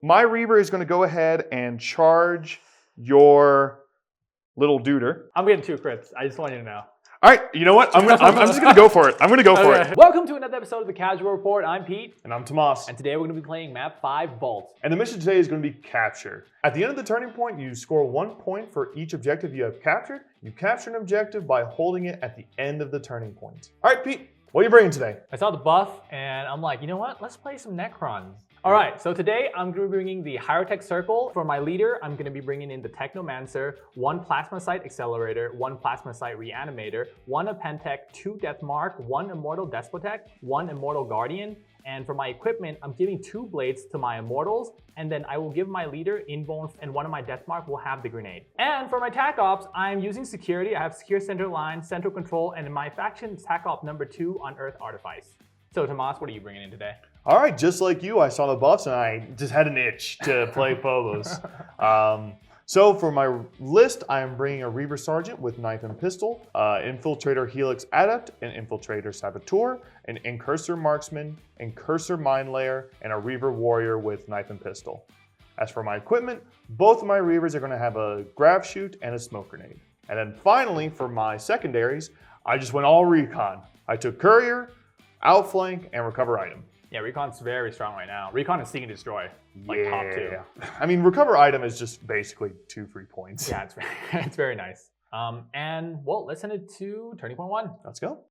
My Reaver is going to go ahead and charge your little duder. I'm getting 2 crits. I just want you to know. All right, you know what? I'm just going to go for it. I'm going to go for it. Welcome to another episode of the Casual Report. I'm Pete. And I'm Tomas. And today we're going to be playing map 5 Vault. And the mission today is going to be capture. At the end of the turning point, you score 1 point for each objective you have captured. You capture an objective by holding it at the end of the turning point. All right, Pete, what are you bringing today? I saw the buff and I'm like, you know what? Let's play some Necrons. All right, so today I'm going to be bringing the Hierotek Circle. For my leader, I'm going to be bringing in the Technomancer, 1 Plasmacyte Accelerator, 1 Plasmacyte Reanimator, 1 Apentech, 2 Deathmark, 1 Immortal Despotech, 1 Immortal Guardian. And for my equipment, I'm giving 2 blades to my Immortals, and then I will give my leader Inbone, and 1 of my Deathmark will have the grenade. And for my TAC Ops, I'm using security. I have Secure Center Line, Central Control, and in my faction, TAC Op number 2, Unearth Artifice. So Tomas, what are you bringing in today? All right, just like you, I saw the buffs and I just had an itch to play Phobos. So for my list, I am bringing a Reaver Sergeant with Knife and Pistol, Infiltrator Helix Adept, an Infiltrator Saboteur, an Incursor Marksman, Incursor Mine Layer, and a Reaver Warrior with Knife and Pistol. As for my equipment, both of my Reavers are going to have a Grav Chute and a Smoke Grenade. And then finally, for my secondaries, I just went all Recon. I took Courier, Outflank, and Recover Item. Yeah, Recon's very strong right now. Recon is Seek and Destroy, like top 2. I mean, Recover Item is just basically 2 free points. Yeah, it's very nice. And well, let's send it to turning point 1. Let's go.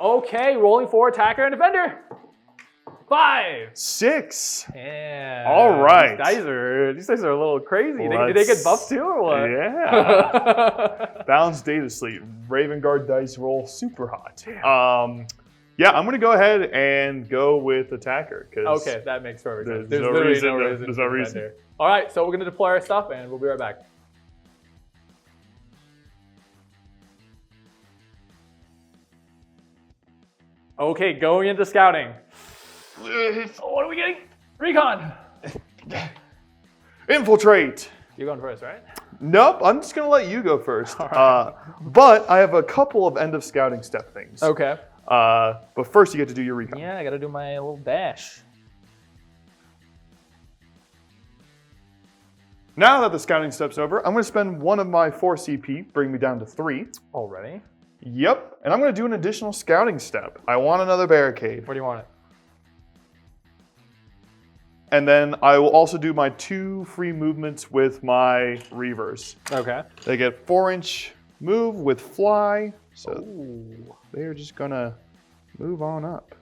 Okay, rolling for attacker and defender. 5. 6. Yeah. All right. These dice are a little crazy. Did they get buffed too or what? Yeah. Balanced Data Slate. Raven Guard dice roll super hot. Yeah, I'm going to go ahead and go with attacker. Okay, that makes perfect sense. There's no reason. There's no reason. All right, so we're going to deploy our stuff and we'll be right back. Okay, going into scouting. What are we getting? Recon. Infiltrate. You're going first, right? Nope, I'm just going to let you go first. Right. But I have a couple of end of scouting step things. Okay. But first you get to do your recon. Yeah, I got to do my little dash. Now that the scouting step's over, I'm going to spend 1 of my 4 CP, bring me down to 3. Already? Yep, and I'm going to do an additional scouting step. I want another barricade. Where do you want it? And then I will also do my 2 free movements with my Reavers. Okay. They get 4-inch move with fly, so they're just going to move on up.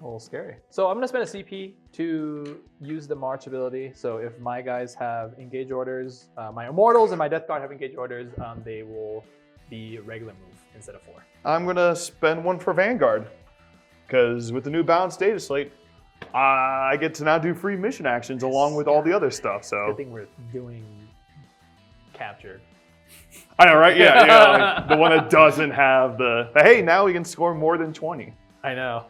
A little scary. So I'm going to spend a CP to use the March ability. So if my guys have engage orders, my Immortals and my Death Guard have engage orders, they will be regular move instead of 4. I'm going to spend 1 for Vanguard, because with the new balanced data slate, I get to now do free mission actions along with all the other stuff. So good thing we're doing capture. I know, right? Yeah, like the one that doesn't have the, hey, now we can score more than 20. I know.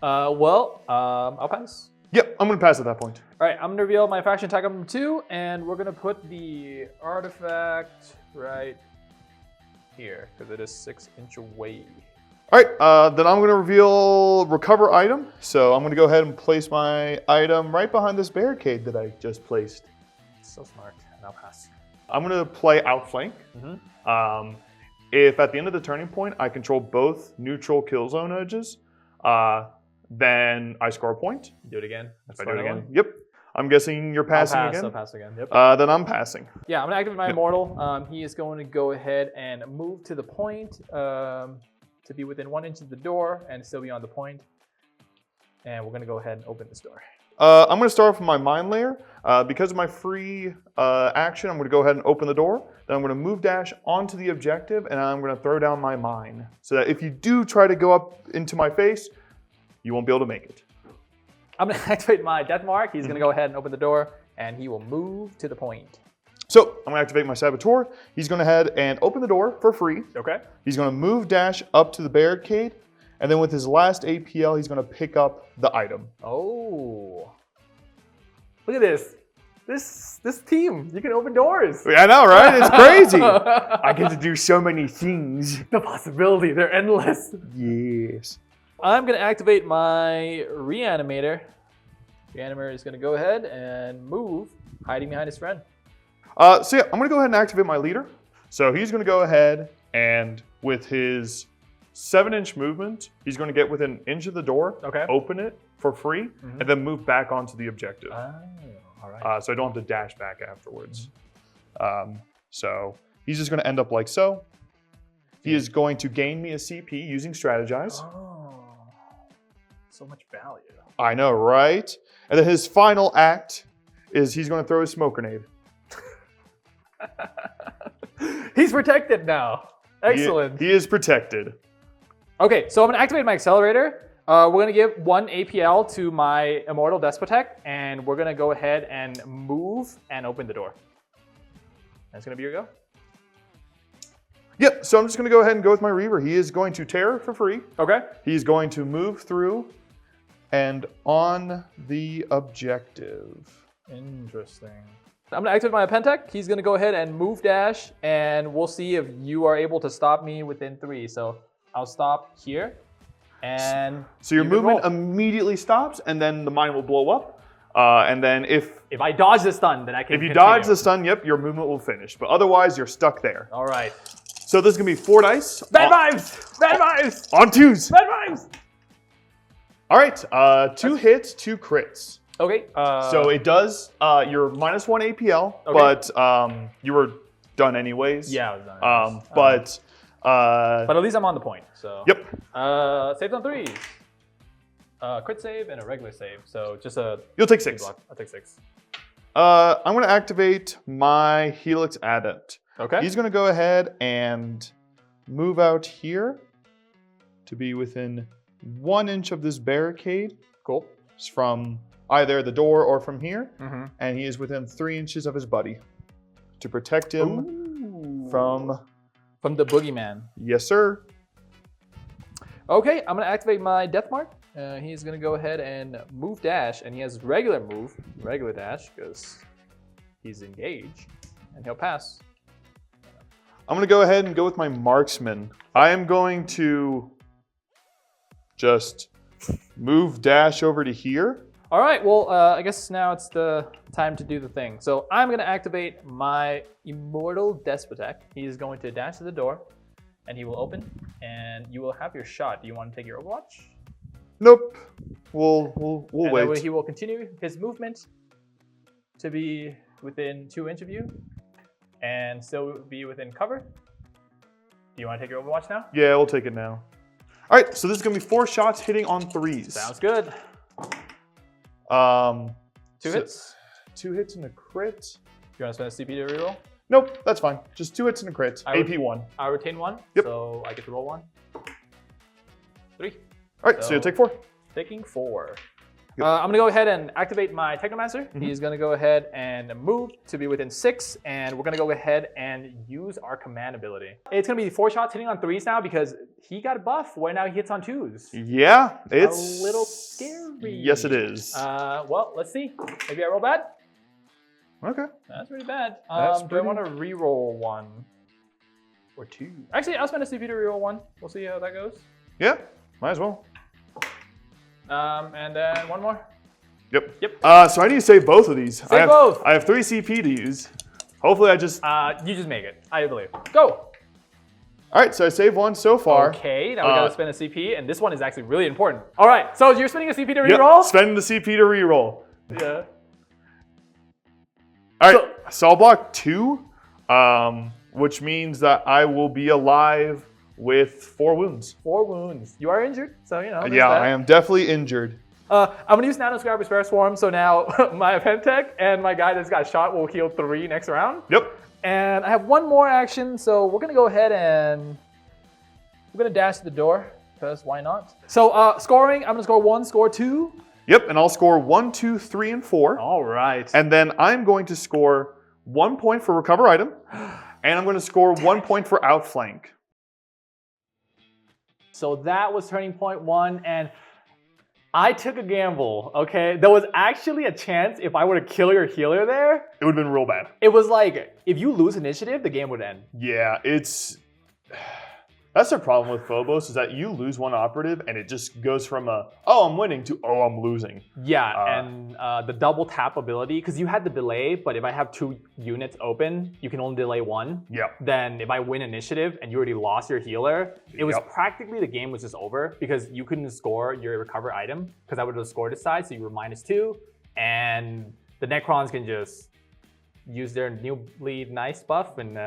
I'll pass. Yep, I'm going to pass at that point. All right, I'm going to reveal my faction attack number 2, and we're going to put the artifact right here, because it is 6-inch away. All right, then I'm going to reveal recover item. So I'm going to go ahead and place my item right behind this barricade that I just placed. So smart, and I'll pass. I'm going to play outflank. If at the end of the turning point I control both neutral kill zone edges, then I score a point. Do it again. If I do it again. Yep. I'm guessing you're passing again? I'll pass again. Yep. Then I'm passing. Yeah, I'm going to activate my Immortal. He is going to go ahead and move to the point to be within 1 inch of the door and still be on the point. And we're going to go ahead and open this door. I'm going to start off with my mine layer. Because of my free action, I'm going to go ahead and open the door. Then I'm going to move dash onto the objective, and I'm going to throw down my mine. So that if you do try to go up into my face, you won't be able to make it. I'm going to activate my Death Mark. He's going to go ahead and open the door, and he will move to the point. So I'm going to activate my Saboteur. He's going to head and open the door for free. Okay. He's going to move dash up to the barricade, and then with his last APL, he's going to pick up the item. Oh. Look at this. This team, you can open doors. I know, right? It's crazy. I get to do so many things. The possibility, they're endless. Yes. I'm going to activate my Reanimator. Reanimator is going to go ahead and move, hiding behind his friend. So yeah, I'm going to go ahead and activate my leader. So he's going to go ahead and with his 7-inch movement, he's going to get within an inch of the door, open it for free, and then move back onto the objective. Oh, all right. So I don't have to dash back afterwards. So he's just going to end up like so. He is going to gain me a CP using Strategize. Oh, so much value. I know, right? And then his final act is he's going to throw his smoke grenade. He's protected now. Excellent. He is protected. Okay, so I'm going to activate my accelerator. We're going to give 1 APL to my Immortal Despotech, and we're going to go ahead and move and open the door. That's going to be your go? Yep, so I'm just going to go ahead and go with my Reaver. He is going to tear for free. Okay. He's going to move through and on the objective. Interesting. I'm going to activate my Pentech. He's going to go ahead and move dash, and we'll see if you are able to stop me within 3. So I'll stop here. And so your movement immediately stops, and then the mine will blow up. And then if I dodge the stun, then I can If you continue. dodge the stun, yep, your movement will finish. But otherwise, you're stuck there. All right. So this is going to be 4 dice. Bad vibes! Bad vibes! On 2s. Bad vibes! All right, 2 hits, 2 crits. Okay. So it does, you're minus 1 APL, but you were done anyways. Yeah, I was done. But at least I'm on the point. So. Yep. Saves on 3s. Crit save and a regular save. So just a. You'll take 6. Block. I'll take 6. I'm going to activate my Helix Adept. Okay. He's going to go ahead and move out here to be within 1 inch of this barricade. Cool. It's from either the door or from here. Mm-hmm. And he is within 3 inches of his buddy to protect him from the boogeyman. Yes, sir. Okay, I'm going to activate my Death Mark. He's going to go ahead and move dash, and he has regular dash, because he's engaged, and he'll pass. I'm going to go ahead and go with my Marksman. I am going to just move dash over to here. All right, well, I guess now it's the time to do the thing. So I'm going to activate my Immortal Despotech. He's going to dash to the door, and he will open, and you will have your shot. Do you want to take your Overwatch? Nope. We'll wait. Then he will continue his movement to be within 2 inches of you, and still be within cover. Do you want to take your Overwatch now? Yeah, we'll take it now. All right, so this is going to be 4 shots hitting on 3s. Sounds good. 2 hits? 2 hits and a crit. You want to spend a CP to reroll? Nope, that's fine. Just 2 hits and a crit. AP 1. I retain 1, Yep. so I get to roll 1. 3. All right, so you'll take 4. Taking 4. Yep. I'm going to go ahead and activate my Technomancer. He's going to go ahead and move to be within 6, and we're going to go ahead and use our command ability. It's going to be 4 shots hitting on 3s now because he got a buff where now he hits on 2s. Yeah, it's a little scary. Yes, it is. Well, let's see. Maybe I roll bad? Okay. That's pretty bad. That's Do I want to reroll 1 or 2? Actually, I'll spend a CP to reroll 1. We'll see how that goes. Yeah, might as well. And then 1 more. Yep. Yep. So I need to save both of these. Save both. I have 3 CP to use. Hopefully I just... You just make it. I believe. Go. All right, so I saved 1 so far. Okay, now we gotta spend a CP, and this one is actually really important. All right, so you're spending a CP to reroll? Yep, spending the CP to reroll. Yeah. All right, so I'll block 2, which means that I will be alive with 4 wounds. 4 wounds. You are injured, so you know. Yeah, I am definitely injured. I'm gonna use Nanoscribe Spare Swarm, so now my Femtech and my guy that's got shot will heal 3 next round. Yep. And I have 1 more action, so we're gonna go ahead and we're gonna dash to the door, because why not? So scoring, I'm gonna score 1, score 2. Yep, and I'll score 1, 2, 3, and 4. All right. And then I'm going to score 1 point for recover item, and I'm going to score 1 point for outflank. So that was turning point 1, and I took a gamble, okay? There was actually a chance if I were to kill your healer there. It would have been real bad. It was like, if you lose initiative, the game would end. Yeah, that's That's the problem with Phobos is that you lose one operative and it just goes from I'm winning to I'm losing. Yeah, and the double tap ability, because you had the delay, but if I have 2 units open, you can only delay 1. Yep. Then if I win initiative and you already lost your healer, it was practically the game was just over because you couldn't score your recover item because I would have scored this side, so you were -2, and the Necrons can just use their newly nice buff and.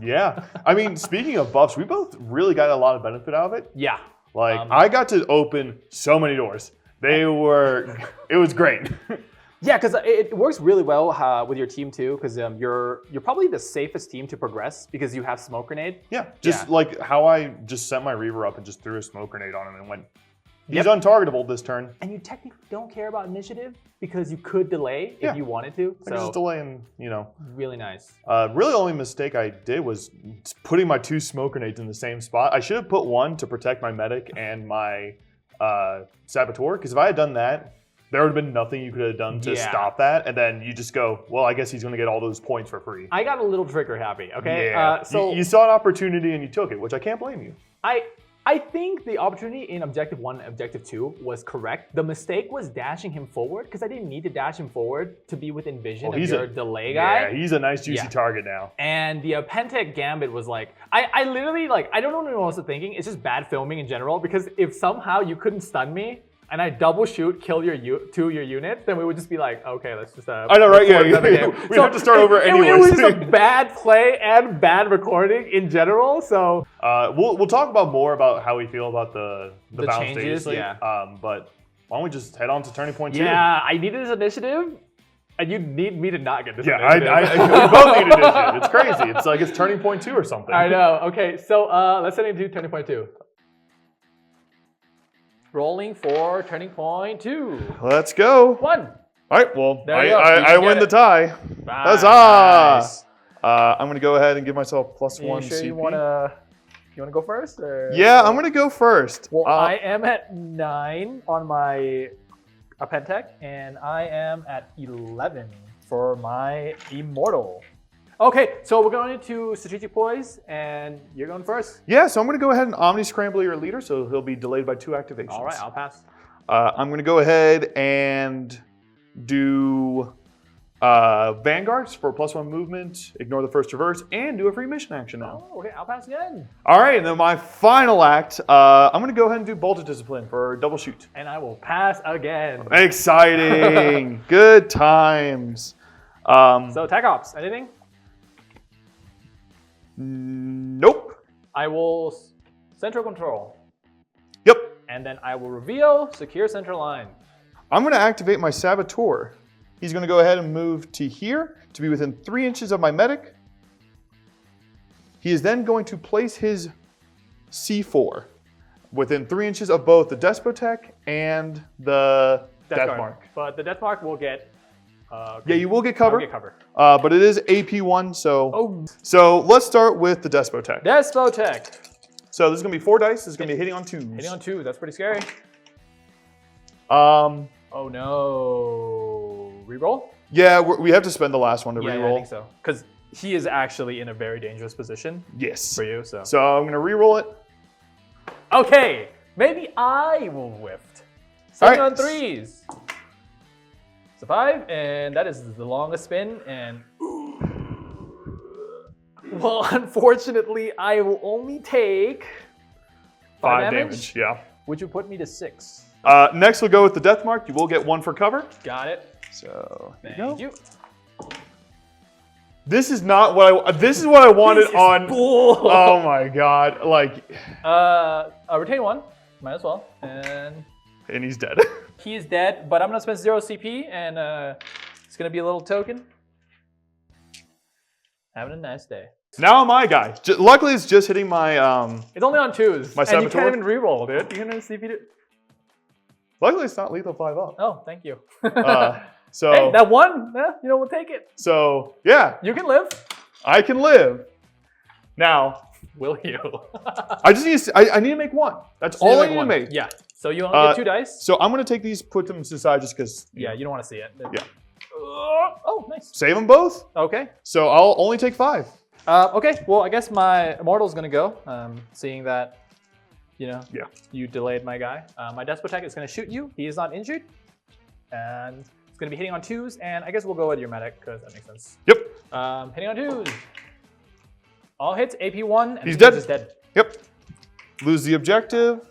Yeah, I mean, speaking of buffs, we both really got a lot of benefit out of it. Yeah. Like, I got to open so many doors. It was great. Yeah, because it works really well with your team too, because you're probably the safest team to progress because you have smoke grenade. Yeah, just like how I just set my Reaver up and just threw a smoke grenade on him and went, he's untargetable this turn. And you technically don't care about initiative because you could delay if you wanted to. I can just delay and, Really nice. Really, the only mistake I did was putting my 2 smoke grenades in the same spot. I should have put 1 to protect my medic and my saboteur, because if I had done that, there would have been nothing you could have done to stop that. And then you just go, well, I guess he's going to get all those points for free. I got a little trigger happy, okay? Yeah. So you saw an opportunity and you took it, which I can't blame you. I think the opportunity in Objective 1 and Objective 2 was correct. The mistake was dashing him forward, because I didn't need to dash him forward to be within vision of your delay guy. Yeah, he's a nice juicy target now. And the Pentek Gambit was like, I literally, like, I don't know what I was thinking. It's just bad filming in general, because if somehow you couldn't stun me, and I double shoot, kill your 2 your units, then we would just be like, okay, let's just. I know, right? Yeah, we have to start over anyway. It was just a bad play and bad recording in general. So we'll talk about more about how we feel about the bounce changes. But why don't we just head on to turning point 2? Yeah, I needed this initiative. And you need me to not get this initiative. We both need initiative. It's crazy. It's like it's turning point 2 or something. I know. Okay, so let's head into turning point 2. Rolling for turning point 2. Let's go. 1. All right, well, I win the tie. Nice. Huzzah! I'm going to go ahead and give myself +1 sure CP. You want to go first? Or? Yeah, I'm going to go first. Well, I am at 9 on my Pentek, and I am at 11 for my Immortal. Okay, so we're going into strategic poise, and you're going first. Yeah, so I'm going to go ahead and Omni Scramble your leader, so he'll be delayed by 2 activations. All right, I'll pass. I'm going to go ahead and do Vanguards for +1 movement, ignore the first traverse, and do a free mission action now. Oh, okay, I'll pass again. All right, and then my final act, I'm going to go ahead and do Bolted Discipline for double shoot. And I will pass again. Exciting. Good times. So, Tech Ops, anything? Nope. I will Central Control. Yep. And then I will reveal Secure Central Line. I'm going to activate my Saboteur. He's going to go ahead and move to here to be within 3 inches of my medic. He is then going to place his C4 within 3 inches of both the Despotech and the Death Mark. But the Death Mark will get... yeah, you will get cover. I'll get cover. But it is AP1, so... So let's start with the Despotech. Despotech. So this is going to be 4 dice. This is going to be hitting on 2s. Hitting on 2, that's pretty scary. Oh no. Reroll? Yeah, we have to spend the last one to reroll. Yeah, I think so. Because he is actually in a very dangerous position. Yes. For you, so. So I'm going to reroll it. Okay, maybe I will whiff. 7 on 3s. It's a 5, and that is the longest spin, and... Well, unfortunately, I will only take 5 damage. Yeah. Which would put me to 6. Next, we'll go with the Death Mark. You will get 1 for cover. Got it. So, thank you. This is not what I. This is what I wanted on. Bull. Oh my god! Like. Retain 1. Might as well. And he's dead. He is dead, but I'm gonna spend 0 CP, and it's gonna be a little token. Having a nice day. Now my guy. Luckily, it's just hitting my. It's only on 2s. My Saboteur. And you can't even reroll, dude. You can CP it. Luckily, it's not lethal 5 up. Oh, thank you. So hey, that 1, we'll take it. So yeah, you can live. I can live. Now, will you? I just need to. I need to make 1. That's all I need to make. Yeah. So you only get 2 dice. So I'm gonna take these, put them to the side, just because. Yeah, you don't want to see it. Yeah. Oh, nice. Save them both. Okay. So I'll only take 5. Okay, well, I guess my Immortal's gonna go, seeing that, Yeah. you delayed my guy. My Despotech is gonna shoot you. He is not injured. And it's gonna be hitting on 2s, and I guess we'll go with your medic, because that makes sense. Yep. Hitting on 2s. All hits, AP1, and He's Tomas dead. is dead. Yep. Lose the objective.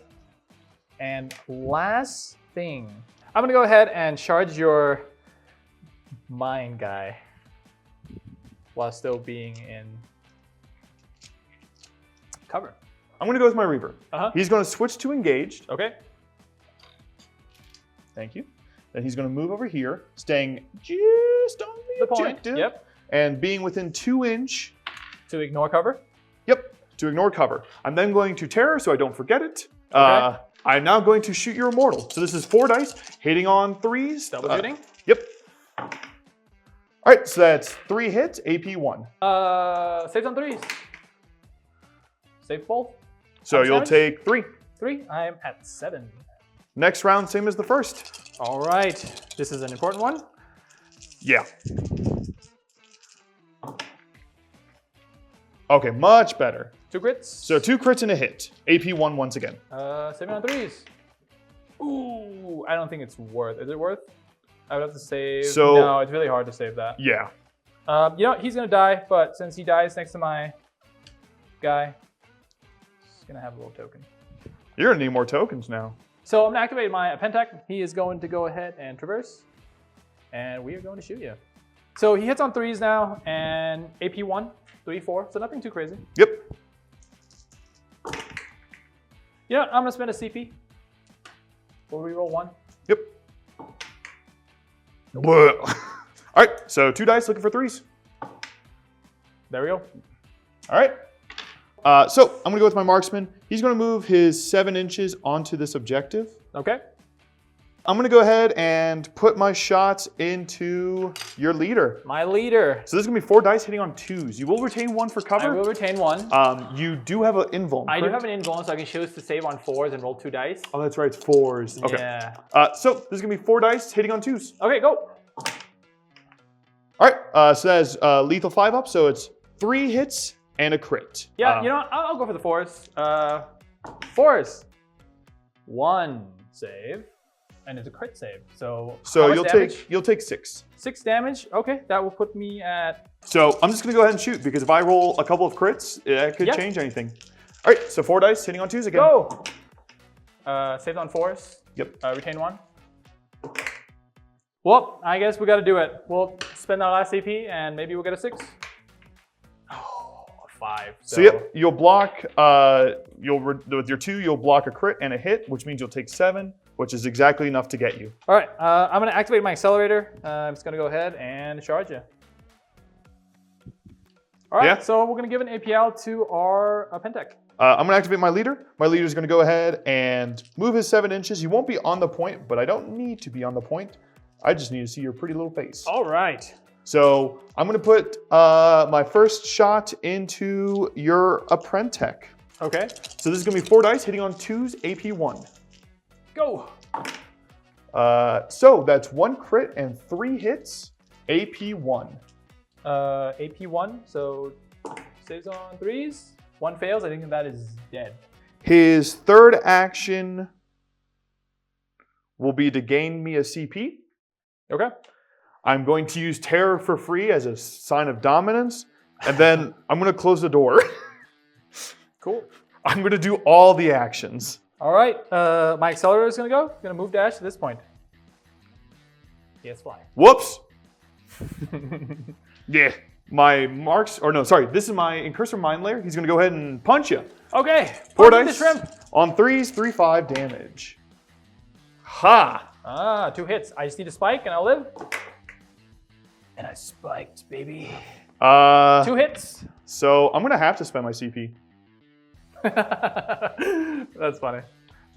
And last thing, I'm gonna go ahead and charge your mine guy while still being in cover. I'm going to go with my Reaver. Uh-huh. He's going to switch to engaged. Okay. Thank you. Then he's going to move over here, staying just on the objective. Point. Yep. And being within 2 inch. To ignore cover. Yep. To ignore cover. I'm then going to terror so I don't forget it. Okay. I'm now going to shoot your Immortal. So this is 4 dice, hitting on 3s. Double shooting. Yep. All right, so that's 3 hits, AP1. Saves on 3s. Save both. So How much you'll damage? take 3. 3. I am at 7. Next round, same as the first. All right. This is an important one. Yeah. Okay, much better. 2 crits. So 2 crits and a hit. AP1 once again. Saving on 3s. Ooh, I don't think it's worth. Is it worth? I would have to save. So- no, it's really hard to save that. Yeah. You know, he's gonna die, but since he dies next to my guy, he's gonna have a little token. You're gonna need more tokens now. So I'm gonna activate my Pentec. He is going to go ahead and traverse, and we are going to shoot you. So he hits on 3s now, and AP1, 3, 4, so nothing too crazy. Yep. You know what? I'm gonna spend a CP. We'll reroll 1. Yep. All right, so 2 dice looking for 3s. There we go. All right. So I'm gonna go with my marksman. He's gonna move his 7 inches onto this objective. Okay. I'm gonna go ahead and put my shots into your leader. My leader. So this is gonna be 4 dice hitting on 2s. You will retain 1 for cover. I will retain 1. You do have an invuln. I do correct? have an invuln, so I can choose to save on 4s and roll 2 dice. Oh, that's right, it's 4s. Okay. Yeah. So this is gonna be 4 dice hitting on 2s. Okay, go. All right, so that's lethal 5 up, so it's 3 hits and a crit. Yeah, you know what? I'll go for the 4s. 4s. 1 save, and it's a crit save. So how much damage? you'll take 6. 6 damage. Okay, that will put me at. So I'm just gonna go ahead and shoot because if I roll a couple of crits, it could Yeah. change anything. All right, so 4 dice hitting on 2s again. Go. Saved on 4s. Yep. Retain 1. Well, I guess we got to do it. We'll spend our last CP, and maybe we'll get a 6. Oh, 5. So yep, you'll block. With your 2, you'll block a crit and a hit, which means you'll take 7, which is exactly enough to get you. All right, I'm going to activate my accelerator. I'm just going to go ahead and charge you. All right, Yeah. so we're going to give an APL to our Pentec. I'm gonna activate my leader. My leader's gonna go ahead and move his 7 inches. You won't be on the point, but I don't need to be on the point. I just need to see your pretty little face. All right. So I'm gonna put my first shot into your Apprentec. Okay, So this is gonna be 4 dice hitting on 2s, AP1. go. So that's 1 crit and 3 hits, AP1. AP1, so saves on 3s. 1 fails, I think that is dead. His third action will be to gain me a CP. Okay. I'm going to use terror for free as a sign of dominance, and then I'm going to close the door. Cool. I'm going to do all the actions. All right, my accelerator is going to go. Going to move dash to this point. Yes, fly. Whoops. Yeah. My marks, or no, sorry, this is my Incursor Mind Layer. He's going to go ahead and punch you. Okay, 4 punch dice the shrimp. on 3s, 3/5 damage. Ha! Ah, 2 hits. I just need a spike and I'll live. And I spiked, baby. 2 hits. So I'm going to have to spend my CP. That's funny.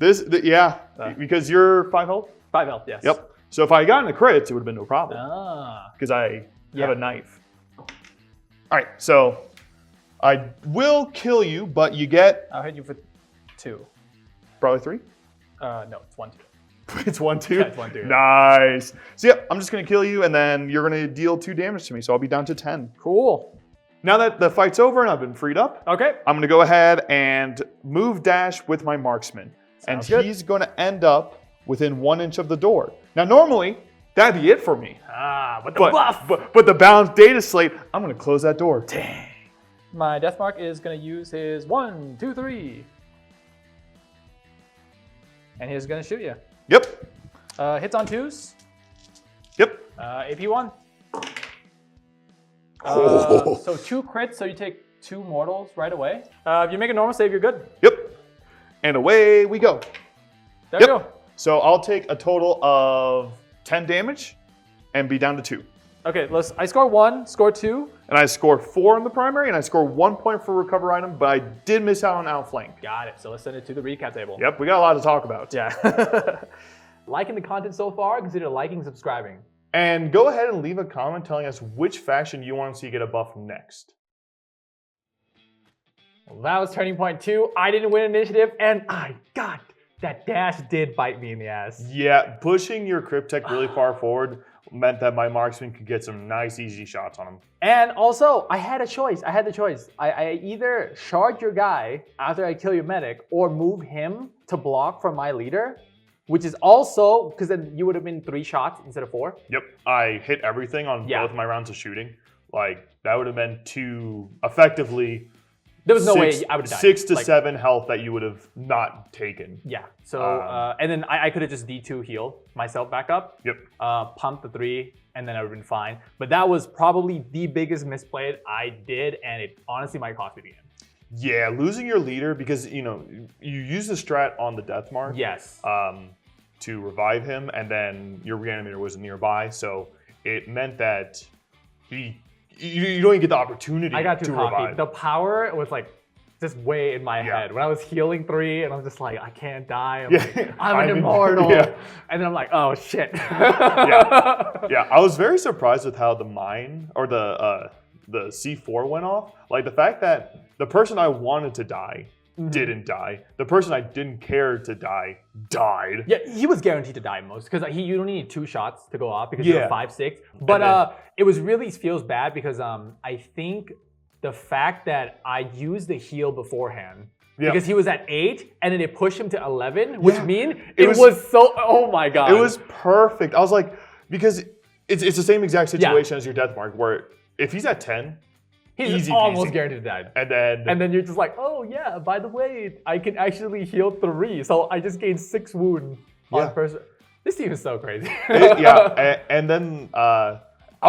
Yeah, because you're 5 health. 5 health, yes. Yep. So if I got in the crits, it would have been no problem. Ah. Because I Yeah. have a knife. All right, so I will kill you, but you get I'll hit you for 2. probably 3. No, it's 1, 2. It's 1, 2. Yeah, it's 1, 2. Nice. So yep, I'm just gonna kill you, and then you're gonna deal 2 damage to me, so I'll be down to 10. Cool. now that the fight's over and I've been freed up, Okay. I'm going to go ahead and move dash with my marksman. Sounds and good. he's going to end up within 1 inch of the door. Now, normally, that'd be it for me. But the buff. But the balanced data slate, I'm going to close that door. Dang. My Death Mark is going to use his 1, 2, 3. And he's going to shoot you. Yep. Hits on 2s. Yep. AP 1. Oh. So 2 crits, so you take 2 mortals right away. If you make a normal save, you're good. Yep. And away we go. There you go. So I'll take a total of 10 damage and be down to 2. Okay, I score 1, score 2. And I score 4 in the primary, and I score 1 point for recover item, but I did miss out on outflank. Got it. So let's send it to the recap table. Yep, we got a lot to talk about. Yeah. Liking the content so far, consider liking and subscribing. And go ahead and leave a comment telling us which faction you want to see get a buff next. Well, that was turning point 2. I didn't win initiative, and that dash did bite me in the ass. Yeah, pushing your Cryptek really far forward meant that my marksman could get some nice, easy shots on him. And also, I had a choice. I either charge your guy after I kill your medic or move him to block from my leader, which is also, because then you would have been 3 shots instead of 4. Yep, I hit everything on both my rounds of shooting. Like, that would have been 2, effectively, there was no way I would have died. 6 to 7 health that you would have not taken. Yeah, so, and then I could have just D2 healed myself back up. Yep. Pumped the 3, and then I would have been fine. But that was probably the biggest misplay I did, and it honestly might cost me the game. Yeah, losing your leader because, you use the strat on the death mark. Yes. To revive him, and then your reanimator was nearby, so it meant that you don't even get the opportunity I got too to cocky. revive. The power was like just way in my head. When I was healing 3 and I'm just like, I can't die. I'm an immortal. Yeah. And then I'm like, oh shit. Yeah, I was very surprised with how the mine or the C4 went off. Like the fact that the person I wanted to die didn't die. The person I didn't care to die died. Yeah, he was guaranteed to die most because you only need 2 shots to go off because you're 5-6. But it was really feels bad because I think the fact that I used the heal beforehand because he was at 8 and then it pushed him to 11, which means it was so, oh my God. It was perfect. I was like, because it's the same exact situation as your death mark where if he's at 10, he's almost guaranteed to die. And then you're just like, oh yeah, by the way, I can actually heal 3. So I just gained 6 wounds on person. This team is so crazy. And then I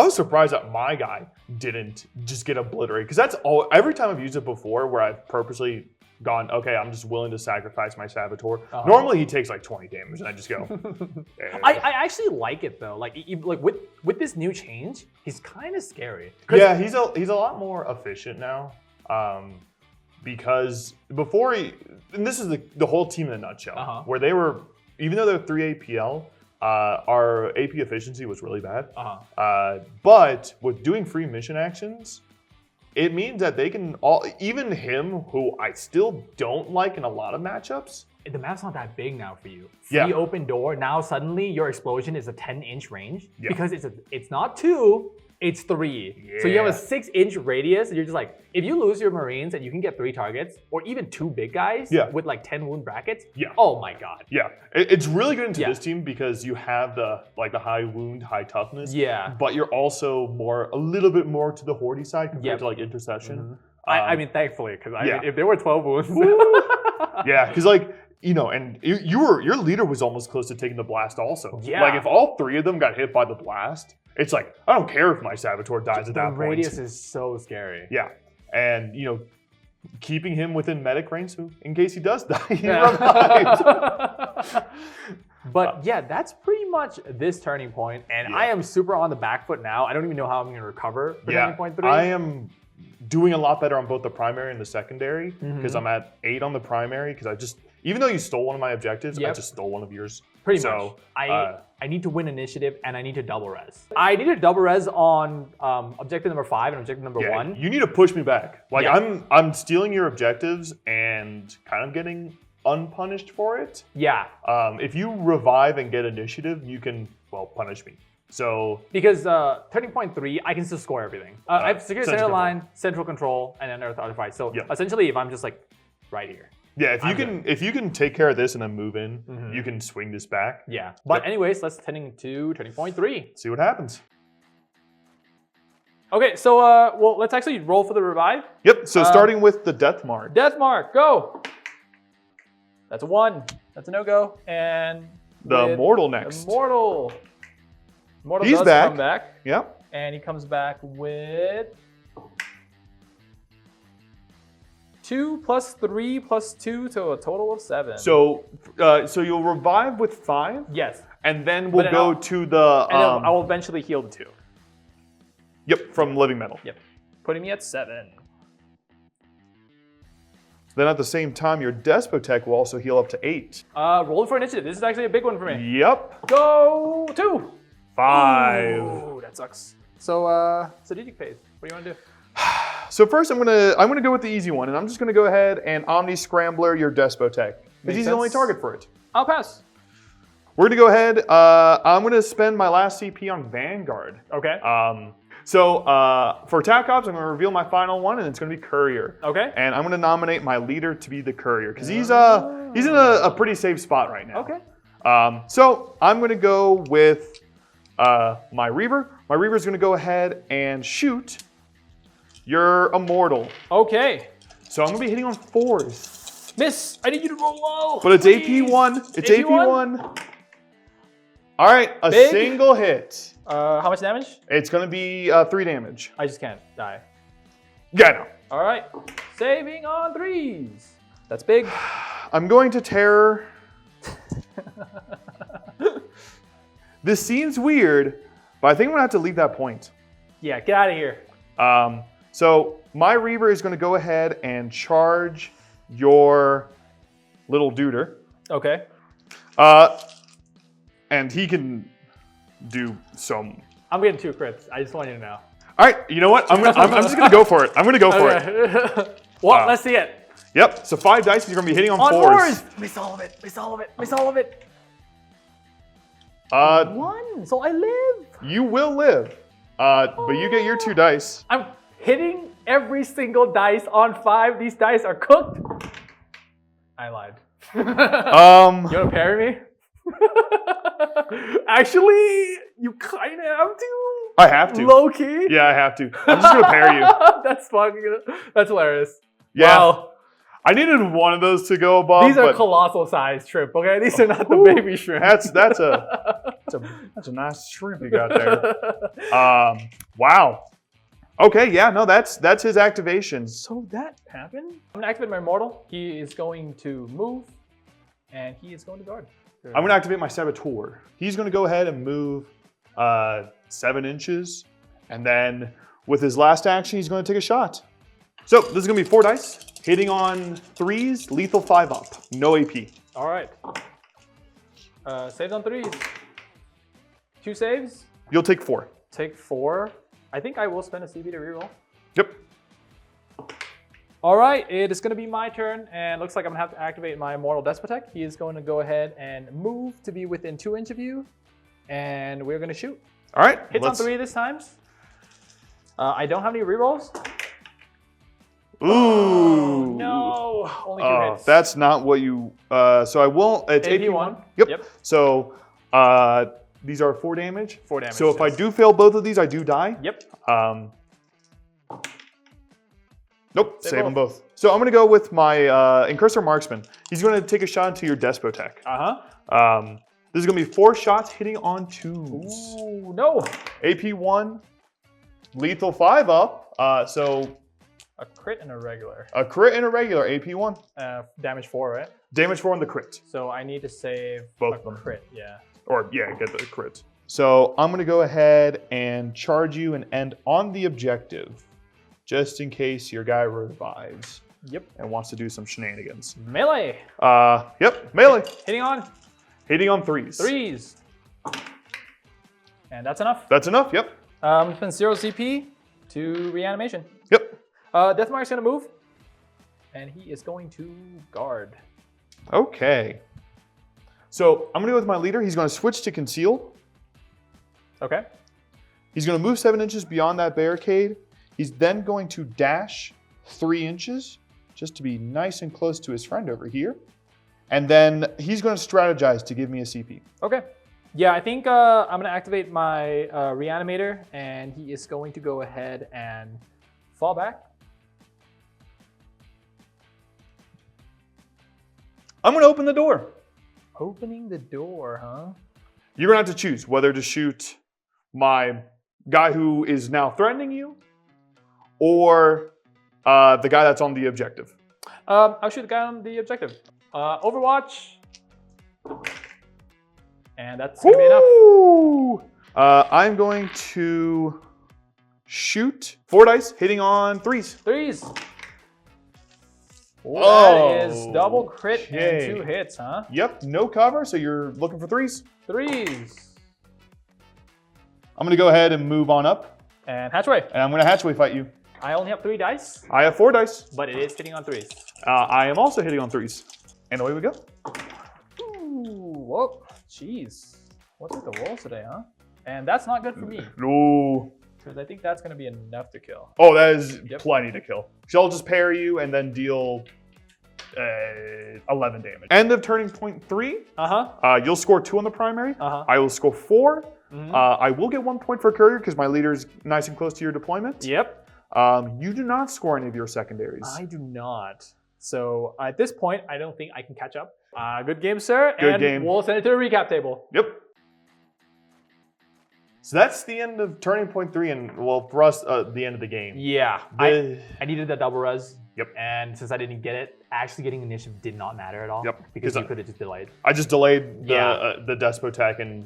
was surprised that my guy didn't just get obliterated. Because that's all, every time I've used it before where I've purposely gone, okay, I'm just willing to sacrifice my Saboteur. Normally he takes like 20 damage and I just go. I actually like it though. Like with this new change, he's kind of scary. Yeah, he's a lot more efficient now. Because before and this is the whole team in a nutshell, where they were, even though they're 3 APL, our AP efficiency was really bad. But with doing free mission actions, it means that they can even him, who I still don't like in a lot of matchups. The map's not that big now for you. Free open door. Now suddenly your explosion is a 10-inch range because it's not 2, it's 3. So you have a 6-inch radius, and you're just like, if you lose your Marines and you can get 3 targets, or even 2 big guys with like 10 wound brackets, oh my God. Yeah, it's really good into this team because you have the high wound, high toughness. Yeah. But you're also a little bit more to the Hordy side compared to like intercession. I mean, thankfully, because I mean, if there were 12 wounds. Yeah, because like, and your leader was almost close to taking the blast also. Yeah. Like if all 3 of them got hit by the blast, it's like, I don't care if my Saboteur dies at that point. The radius is so scary. Yeah. And, keeping him within medic range, so in case he does die, he revives. But yeah, that's pretty much this turning point. And I am super on the back foot now. I don't even know how I'm going to recover for turning point 3. I am doing a lot better on both the primary and the secondary because I'm at 8 on the primary because even though you stole one of my objectives, I just stole one of yours. Pretty much. I need to win initiative and I need to double res. I need to double res on objective number 5 and objective number 1. You need to push me back. Like I'm stealing your objectives and kind of getting unpunished for it. Yeah. If you revive and get initiative, you can punish me. So because turning point 3, I can still score everything. I have secure center line, central control, and then earth artifact. So essentially, if I'm just like right here. Yeah, if you can take care of this and then move in, you can swing this back. Yeah. But anyways, let's turning to turning point 3. See what happens. Okay, so well, let's actually roll for the revive. Yep. So starting with the death mark. Death mark, go. That's a 1. That's a no-go. And the mortal next. The mortal. Mortal He's does back. come back. Yep. And he comes back with 2 + 3 + 2 to a total of 7. So so you'll revive with 5. Yes. And then we'll go to the. And then I will eventually heal the 2. Yep, from living metal. Yep. Putting me at 7. Then at the same time, your Despotech will also heal up to 8. Roll for initiative. This is actually a big one for me. Yep. Go 2. 5. Ooh, that sucks. So strategic phase. What do you want to do? So first, I'm gonna go with the easy one, and I'm just gonna go ahead and Omni Scrambler your Despotech because he's the only target for it. I'll pass. We're gonna go ahead. I'm gonna spend my last CP on Vanguard. Okay. So for attack ops, I'm gonna reveal my final one, and it's gonna be Courier. Okay. And I'm gonna nominate my leader to be the Courier because he's in a pretty safe spot right now. Okay. So I'm gonna go with my Reaver. My Reaver's gonna go ahead and shoot your Immortal. Okay. So I'm gonna be hitting on 4s. Miss, I need you to roll low. But it's please. AP1. It's AP1. AP1. All right, a Big. single hit. How much damage? It's gonna be 3 damage. I just can't die. Yeah, no. All right. Saving on 3s. That's big. I'm going to terror. This seems weird, but I think I'm gonna have to leave that point. Yeah, get out of here. So my Reaver is gonna go ahead and charge your little duder. Okay. And he can do some. I'm getting 2 crits. I just want you to know. All right, you know what? I'm just gonna go for it. I'm gonna go for it. Well, let's see it. Yep. So 5 dice. You're gonna be hitting on 4s. 4s. Miss all of it. Miss all of it. Miss all of it. 1. So I live. You will live. But you get your 2 dice. I'm hitting every single dice on 5. These dice are cooked. I lied. You want to parry me? Actually, you kind of have to. I have to. Low key. Yeah, I have to. I'm just gonna parry you. That's hilarious. Yeah. Wow. I needed one of those to go above. These are colossal size shrimp. Okay, these are not the baby shrimp. That's a nice shrimp you got there. Wow. Okay, yeah, no, that's his activation. So that happened. I'm gonna activate my Immortal. He is going to move, and he is going to guard. I'm gonna activate my Saboteur. He's gonna go ahead and move 7 inches, and then with his last action, he's gonna take a shot. So this is gonna be 4 dice, hitting on 3s, lethal 5 up, no AP. All right. Saves on 3s. 2 saves. You'll take 4. Take 4. I think I will spend a CB to reroll. Yep. All right, it is going to be my turn, and looks like I'm going to have to activate my Immortal Despotech. He is going to go ahead and move to be within 2 inches of you, and we're going to shoot. All right. Hits on 3 this time. I don't have any rerolls. Ooh. Oh, no. Only 2 hits. That's not what you. So I won't. It's AP1. Yep. So these are 4 damage. 4 damage. So if I do fail both of these, I do die. Yep. Nope, save them both. So I'm going to go with my Incursor Marksman. He's going to take a shot into your Despotech. This is going to be 4 shots hitting on 2s. Ooh, no. AP1, lethal 5 up. So a crit and a regular. A crit and a regular, AP1. Damage 4, right? Damage 4 on the crit. So I need to save both a of them. Crit, yeah. Or, yeah, get the crit. So I'm going to go ahead and charge you and end on the objective, just in case your guy revives. Yep. And wants to do some shenanigans. Melee. Yep, melee. Hitting on? Hitting on 3s. 3s. And that's enough? That's enough, yep. Spend 0 CP to reanimation. Yep. Deathmark's gonna move. And he is going to guard. Okay. So I'm gonna go with my leader. He's gonna switch to concealed. Okay. He's going to move 7 inches beyond that barricade. He's then going to dash 3 inches just to be nice and close to his friend over here. And then he's going to strategize to give me a CP. Okay. Yeah, I think I'm going to activate my reanimator, and he is going to go ahead and fall back. I'm going to open the door. Opening the door, huh? You're going to have to choose whether to shoot my guy who is now threatening you or the guy that's on the objective. I'll shoot the guy on the objective. Overwatch. And that's going to be enough. I'm going to shoot 4 dice, hitting on 3s. 3s. That is double crit Okay. and 2 hits, huh? Yep, no cover, so you're looking for 3s. 3s. I'm going to go ahead and move on up, And hatchway. and I'm going to hatchway fight you. I only have 3 dice, I have 4 dice. but it is hitting on 3s. I am also hitting on 3s. And away we go. Ooh, whoa, jeez. What's with the rolls today, huh? And that's not good for me, No. because I think that's going to be enough to kill. Oh, that is Yep. plenty to kill. So I'll just parry you and then deal 11 damage. End of turning point 3. Uh-huh. You'll score 2 on the primary. Uh-huh. I will score 4. Mhm. I will get 1 point for courier because my leader's nice and close to your deployment. Yep. You do not score any of your secondaries. I do not. So at this point, I don't think I can catch up. Good game, sir. Good and game. We'll send it to the recap table. Yep. So that's the end of turning point 3, and well, for us, the end of the game. Yeah. The- I needed that double res. Yep. And since I didn't get it, actually getting initiative did not matter at all. Yep, Because 'cause you could have just delayed. I just delayed the Yeah. the despo attack and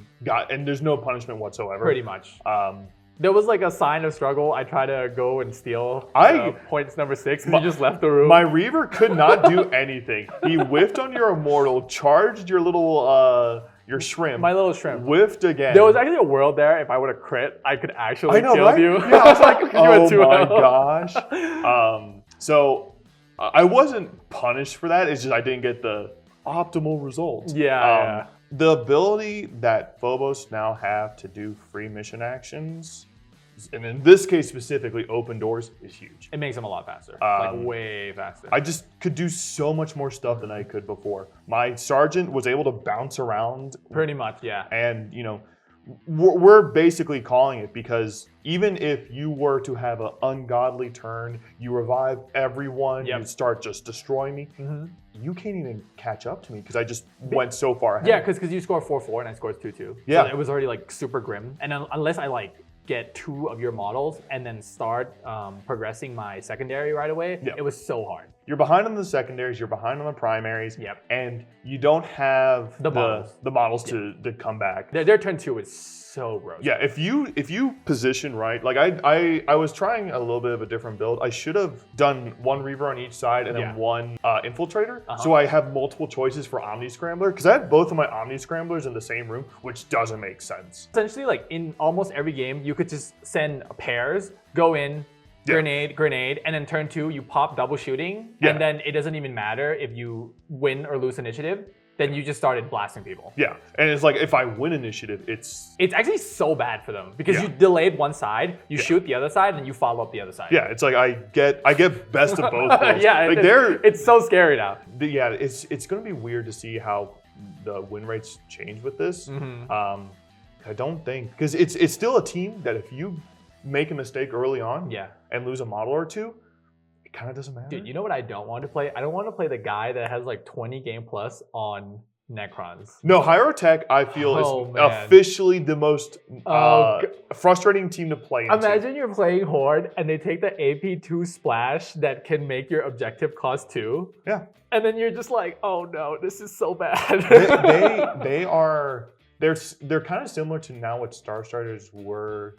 there's no punishment whatsoever. Pretty much. Um, There was like a sign of struggle. I tried to go and steal I- points number 6 because you just left the room. My Reaver could not do anything. He whiffed on your Immortal, charged your little your shrimp, My little shrimp. whiffed again. There was actually a world there. If I would have crit, I could actually I know, kill right? you. Yeah, I was like, You had oh 2 my health. gosh. So I wasn't punished for that. It's just I didn't get the optimal result. Yeah. The ability that Phobos now have to do free mission actions, and in this case specifically, open doors, is huge. It makes them a lot faster. Um, like way faster. I just could do so much more stuff than I could before. My sergeant was able to bounce around, Pretty much, yeah. and we're basically calling it because even if you were to have an ungodly turn, you revive everyone, Yep. you start just destroying me, Mhm. you can't even catch up to me because I just went so far ahead. Yeah, because you score 4-4 and I scored 2-2. Yeah. So it was already like super grim. And unless I like get 2 of your models and then start progressing my secondary right away, Yeah. it was so hard. You're behind on the secondaries, you're behind on the primaries, Yep. and you don't have The models. to come back. Their turn 2 was so gross. Yeah, if you position right, like I was trying a little bit of a different build. I should have done 1 Reaver on each side and then Yeah. 1 Infiltrator, Uh-huh. so I have multiple choices for Omni Scrambler because I have both of my Omni Scramblers in the same room, which doesn't make sense. Essentially, like in almost every game, you could just send pairs, go in, Yeah. grenade, and then turn 2, you pop double shooting, Yeah. and then it doesn't even matter if you win or lose initiative. Then you just started blasting people. Yeah, and it's like if I win initiative, it's It's actually so bad for them because Yeah. you delayed one side, you Yeah. shoot the other side, and you follow up the other side. yeah, it's like I get best of both worlds. Yeah, like they're it's so scary now. yeah, it's gonna be weird to see how the win rates change with this. Mhm. I don't think because it's still a team that if you make a mistake early on Yeah. and lose a model or two, it kind of doesn't matter. Dude, you know what I don't want to play? I don't want to play the guy that has like 20 game plus on Necrons. No, Hierotek, I feel, Oh, is man. officially the most Oh, frustrating team to play into. Imagine you're playing Horde and they take the AP2 splash that can make your objective cost 2. Yeah. And then you're just like, oh no, this is so bad. They're kind of similar to now what Starstriders were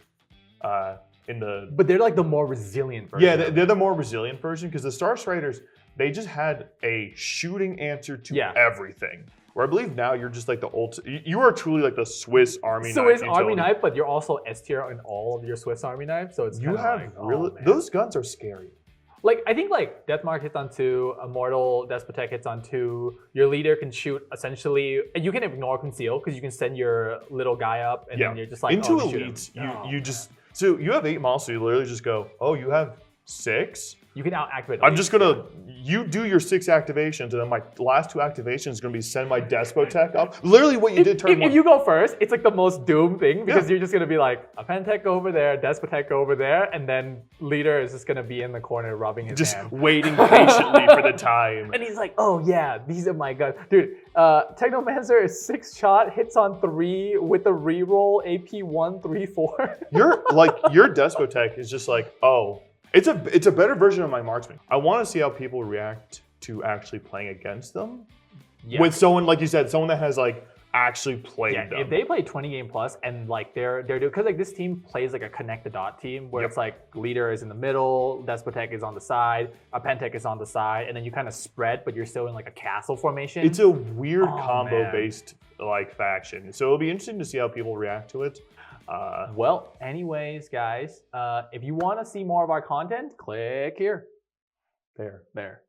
in the. But they're like the more resilient version. Yeah, they're the more resilient version because the Starstriders, they just had a shooting answer to Yeah. everything. Where I believe now you're just like the you are truly like the Swiss Army Swiss knife Army utility. knife, but you're also S tier in all of your Swiss Army knife, so it's You kinda have like, oh, really man. those guns are scary. Like I think like Deathmark hits on 2, Immortal Despotek hits on 2. Your leader can shoot essentially. You can ignore conceal because you can send your little guy up, and then you're just like into oh, shoot him. elites. You just so you have 8 models, so you literally just go, oh, you have 6. You can out activate. I'm just gonna, you do your 6 activations, and then my last 2 activations is gonna be send my Despotech up. Literally what you did turn 1. If you go first, it's like the most doomed thing because you're just gonna be like a Pentech over there, Despotech over there, and then leader is just gonna be in the corner rubbing his just hands. waiting patiently for the time. And he's like, oh yeah, these are my guns. Dude, Technomancer is 6 shot, hits on 3 with a reroll, AP 1, 3, 4. Your Despotech is just like, oh. It's a better version of my marksman. I want to see how people react to actually playing against them. Yeah. With someone, like you said, someone that has like actually played them. If they play 20 game plus and like they're because like this team plays like a connect the dot team where it's like leader is in the middle, Despotech is on the side, a Pentech is on the side, and then you kind of spread, but you're still in like a castle formation. It's a weird combo based like faction. So it'll be interesting to see how people react to it. Well, anyways, guys, if you want to see more of our content, click here. There.